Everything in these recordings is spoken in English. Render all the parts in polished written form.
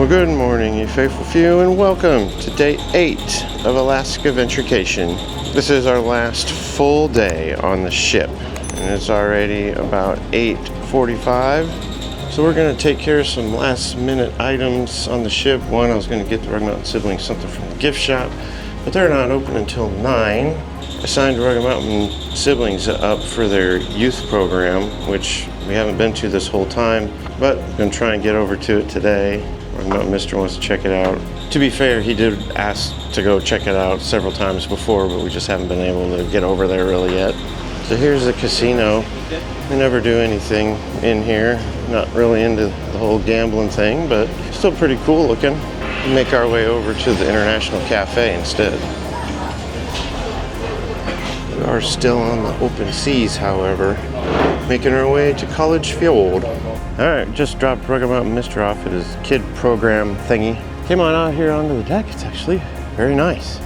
Well, good morning, you faithful few, and welcome to day 8 of Alaskaventurecation. This is our last full day on the ship, and it's already about 8:45. So we're going to take care of some last minute items on the ship. One, I was going to get the Rocky Mountain siblings something from the gift shop, but they're not open until 9. I signed Rocky Mountain siblings up for their youth program, which we haven't been to this whole time, but I'm going to try and get over to it today. Mr. wants to check it out. To be fair, he did ask to go check it out several times before, but we just haven't been able to get over there really yet. So here's the casino. We never do anything in here. Not really into the whole gambling thing, but still pretty cool looking. We make our way over to the International Cafe instead. We are still on the open seas, however, making our way to College Fjord. Alright, just dropped Rocky Mountain Mr. off at his kid program thingy. Came on out here onto the deck. It's actually very nice.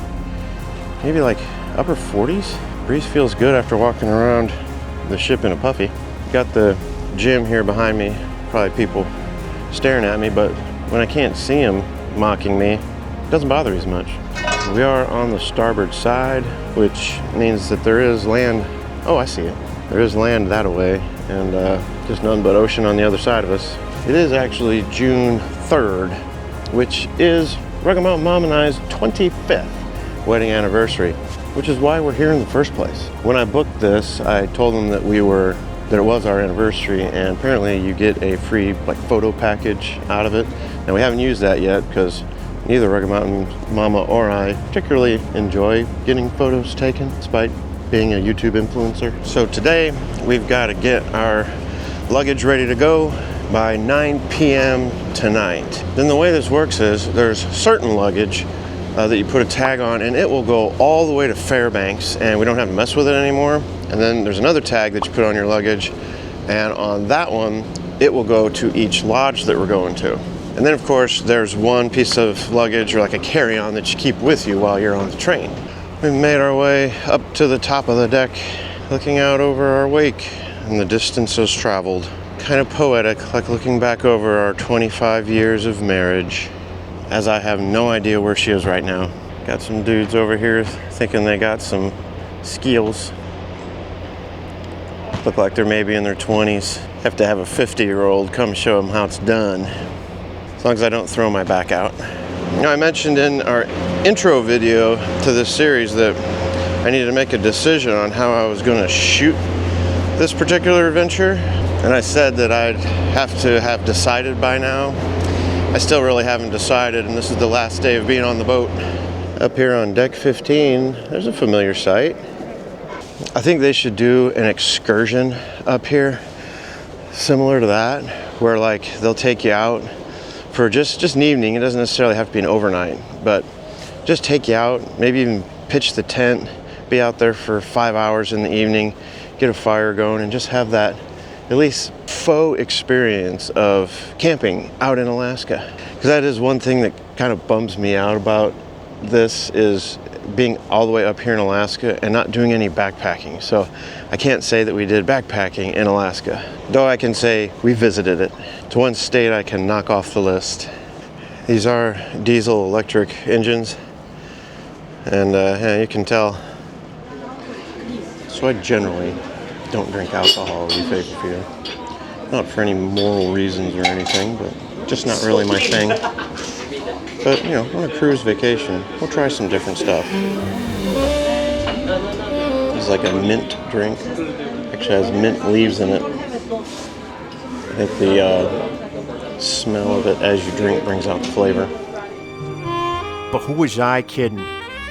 Maybe like upper 40s. Breeze feels good after walking around the ship in a puffy. Got the gym here behind me. Probably people staring at me, but when I can't see them mocking me, it doesn't bother me as much. We are on the starboard side, which means that there is land. Oh, I see it. There is land that way, and just nothing but ocean on the other side of us. It is actually June 3rd, which is Rocky Mountain Mom and I's 25th wedding anniversary, which is why we're here in the first place. When I booked this, I told them that it was our anniversary, and apparently you get a free photo package out of it. And we haven't used that yet because neither Rocky Mountain Mama or I particularly enjoy getting photos taken, despite being a YouTube influencer. So today we've got to get our luggage ready to go by 9 p.m. tonight. Then the way this works is there's certain luggage that you put a tag on, and it will go all the way to Fairbanks, and we don't have to mess with it anymore. And then there's another tag that you put on your luggage, and on that one it will go to each lodge that we're going to. And then of course there's one piece of luggage or like a carry-on that you keep with you while you're on the train. We've made our way up to the top of the deck, looking out over our wake and the distances traveled. Kind of poetic, like looking back over our 25 years of marriage, as I have no idea where she is right now. Got some dudes over here thinking they got some skills. Look like they're maybe in their 20s. Have to have a 50-year-old come show them how it's done. As long as I don't throw my back out. Now, I mentioned in our intro video to this series that I needed to make a decision on how I was going to shoot this particular adventure, and I said that I'd have to have decided by now. I still really haven't decided, and this is the last day of being on the boat. Up here on deck 15, there's a familiar sight. I think they should do an excursion up here similar to that, where they'll take you out for just an evening. It doesn't necessarily have to be an overnight, but just take you out, maybe even pitch the tent, be out there for 5 hours in the evening, get a fire going, and just have that at least faux experience of camping out in Alaska. Because that is one thing that kind of bums me out about this, is being all the way up here in Alaska and not doing any backpacking. So I can't say that we did backpacking in Alaska, though I can say we visited it. It's one state I can knock off the list. These are diesel electric engines, and yeah, you can tell. So I generally don't drink alcohol, we fake fear. Not for any moral reasons or anything, but just not really my thing. But, on a cruise vacation, we'll try some different stuff. It's like a mint drink. Actually has mint leaves in it. I think the smell of it as you drink brings out the flavor. But who was I kidding?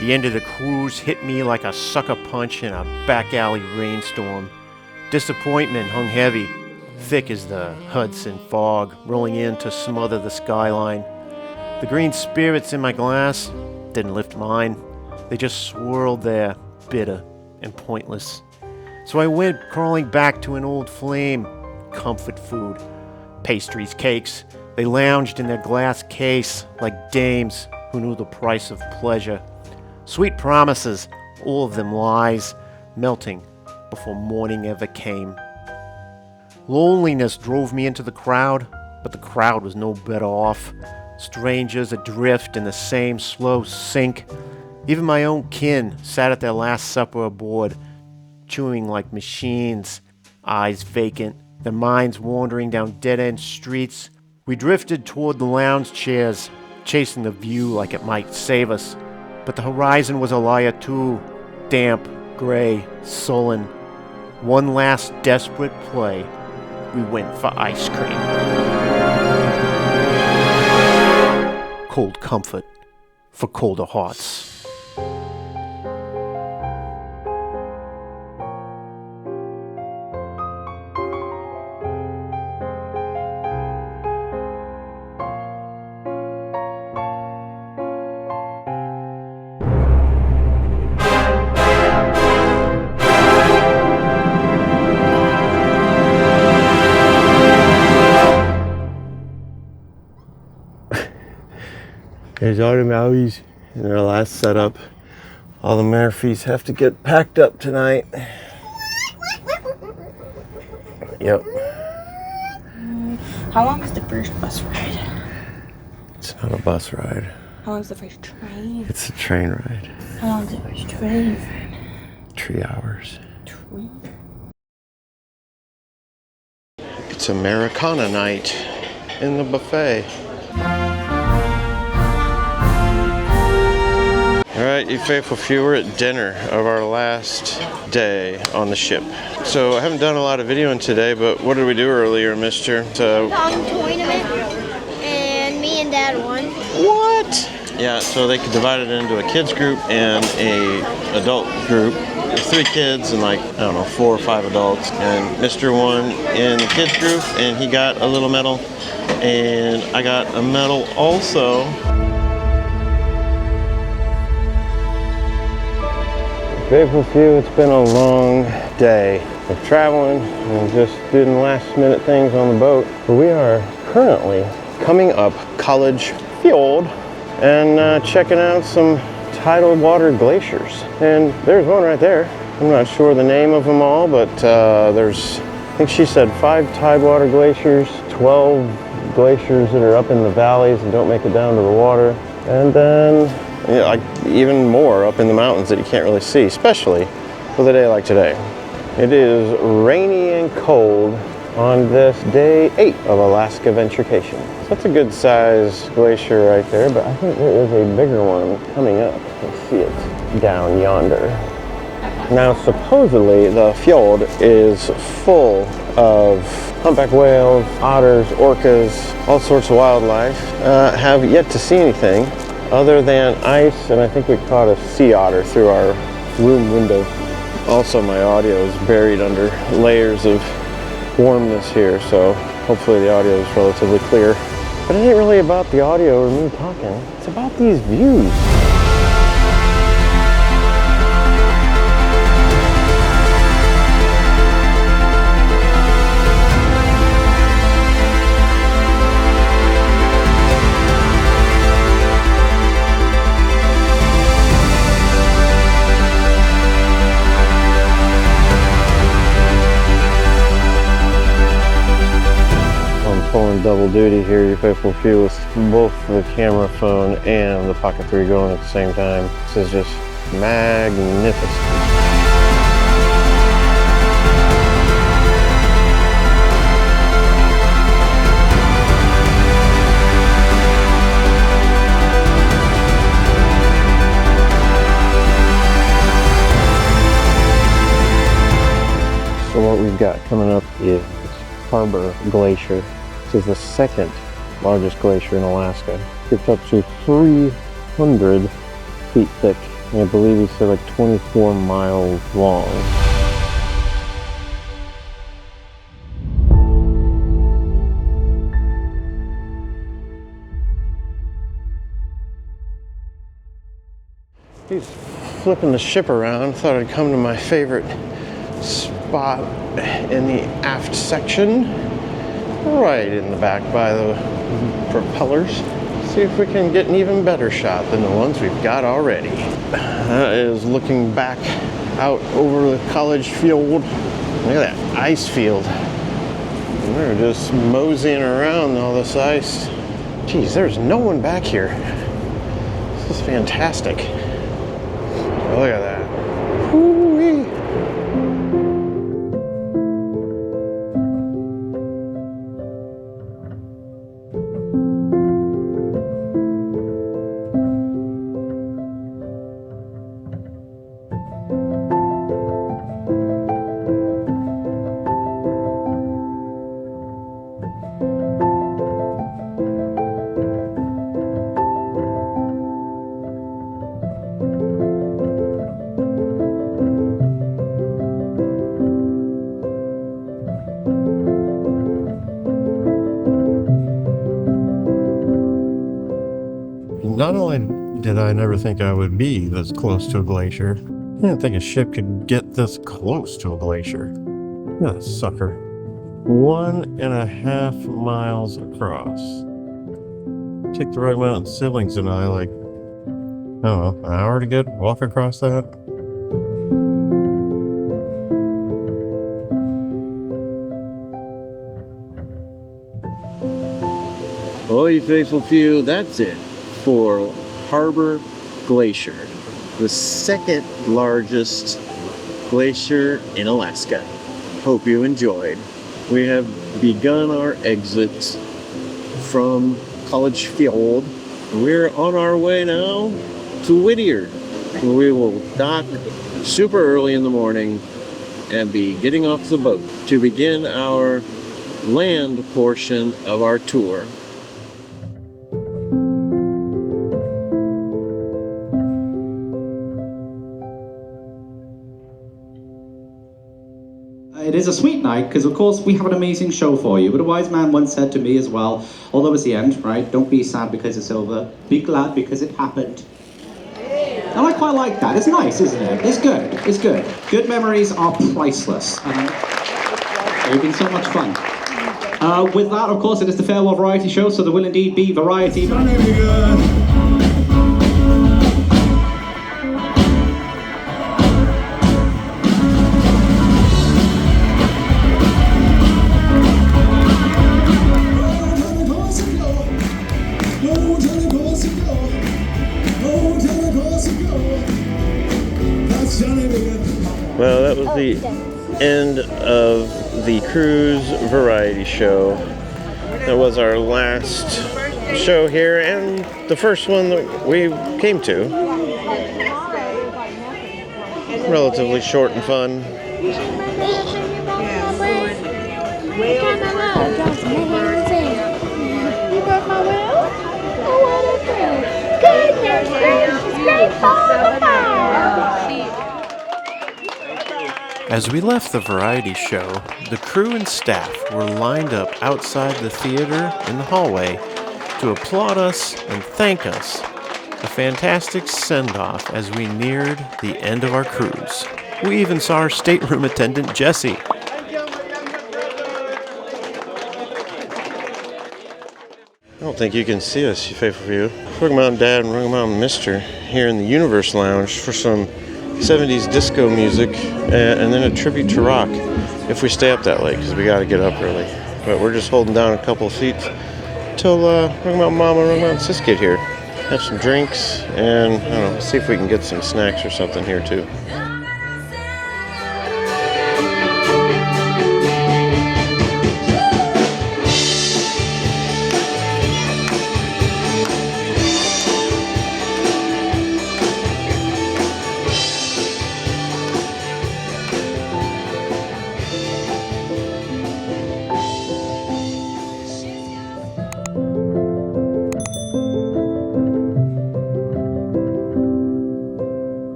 The end of the cruise hit me like a sucker punch in a back alley rainstorm. Disappointment hung heavy, thick as the Hudson fog rolling in to smother the skyline. The green spirits in my glass didn't lift mine. They just swirled there, bitter and pointless. So I went crawling back to an old flame. Comfort food, pastries, cakes. They lounged in their glass case like dames who knew the price of pleasure. Sweet promises, all of them lies, melting before morning ever came. Loneliness drove me into the crowd, but the crowd was no better off. strangers adrift in the same slow sink. Even my own kin sat at their last supper aboard, chewing like machines, eyes vacant, their minds wandering down dead-end streets. We drifted toward the lounge chairs, chasing the view like it might save us. But the horizon was a liar too, damp, gray, sullen. One last desperate play, we went for ice cream. Cold comfort for colder hearts. There's all the Maui's in their last setup. All the Murphys have to get packed up tonight. Yep. How long is the first bus ride? It's not a bus ride. How long is the first train? It's a train ride. How long is the first train? 3 hours. 3? It's Americana night in the buffet. Alright, you faithful few, we're at dinner of our last day on the ship. So I haven't done a lot of videoing today, but what did we do earlier, mister? So Tournament, and me and Dad won. what? Yeah, so they could divide it into a kids group and a adult group. There's 3 kids and like, I don't know, 4 or 5 adults. And Mr. won in the kids group and he got a little medal. And I got a medal also. Faithful few, it's been a long day of traveling and just doing last minute things on the boat. But we are currently coming up College Fjord and checking out some tidal water glaciers. And there's one right there. I'm not sure the name of them all, but there's, I think she said 5 tidewater glaciers, 12 glaciers that are up in the valleys and don't make it down to the water. And then yeah, like even more up in the mountains that you can't really see, especially with a day like today. It is rainy and cold on this day 8 of Alaskaventurecation. So that's a good size glacier right there, but I think there is a bigger one coming up. Let's see it down yonder. Now supposedly the fjord is full of humpback whales, otters, orcas, all sorts of wildlife. Have yet to see anything other than ice, and I think we caught a sea otter through our room window. Also, my audio is buried under layers of warmness here, so hopefully the audio is relatively clear. But it ain't really about the audio or me talking, it's about these views. Pulling double duty here, you faithful few, with both the camera phone and the Pocket 3 going at the same time. This is just magnificent. So what we've got coming up is Harbor Glacier. This is the second largest glacier in Alaska. It's up to 300 feet thick, and I believe he said like 24 miles long. He's flipping the ship around. Thought I'd come to my favorite spot in the aft section. Right in the back by the propellers. See if we can get an even better shot than the ones we've got already. That is looking back out over the College Fjord. Look at that ice field. We're just moseying around all this ice. Geez, there's no one back here. This is fantastic. Look at that. Woo-wee. Not only did I never think I would be this close to a glacier, I didn't think a ship could get this close to a glacier. Look at that sucker. 1.5 miles across. Take the Rocky Mountain siblings and I, like, I don't know, an hour to get walk across that. Well, you faithful few, that's it for Harbor Glacier, the second largest glacier in Alaska. Hope you enjoyed. We have begun our exit from College Fjord. We're on our way now to Whittier, where we will dock super early in the morning and be getting off the boat to begin our land portion of our tour. It is a sweet night because, of course, we have an amazing show for you. But a wise man once said to me as well, although it's the end, right? Don't be sad because it's over. Be glad because it happened. And I quite like that. It's nice, isn't it? It's good. It's good. Good memories are priceless. They've been so much fun. With that, of course, it is the farewell variety show, so there will indeed be variety. Well, that was the end of the cruise variety show. That was our last show here and the first one that we came to. Relatively short and fun. As we left the variety show, the crew and staff were lined up outside the theater in the hallway to applaud us and thank us. A fantastic send-off as we neared the end of our cruise. We even saw our stateroom attendant, Jessie. I don't think you can see us, you faithful few. Rocky Mountain Dad and Rocky Mountain Mister here in the Universe Lounge for some 70s disco music and then a tribute to rock if we stay up that late because we got to get up early. But we're just holding down a couple of seats till Rocky Mountain Mama and Rocky Mountain Sis get here. Have some drinks and I don't know, see if we can get some snacks or something here too.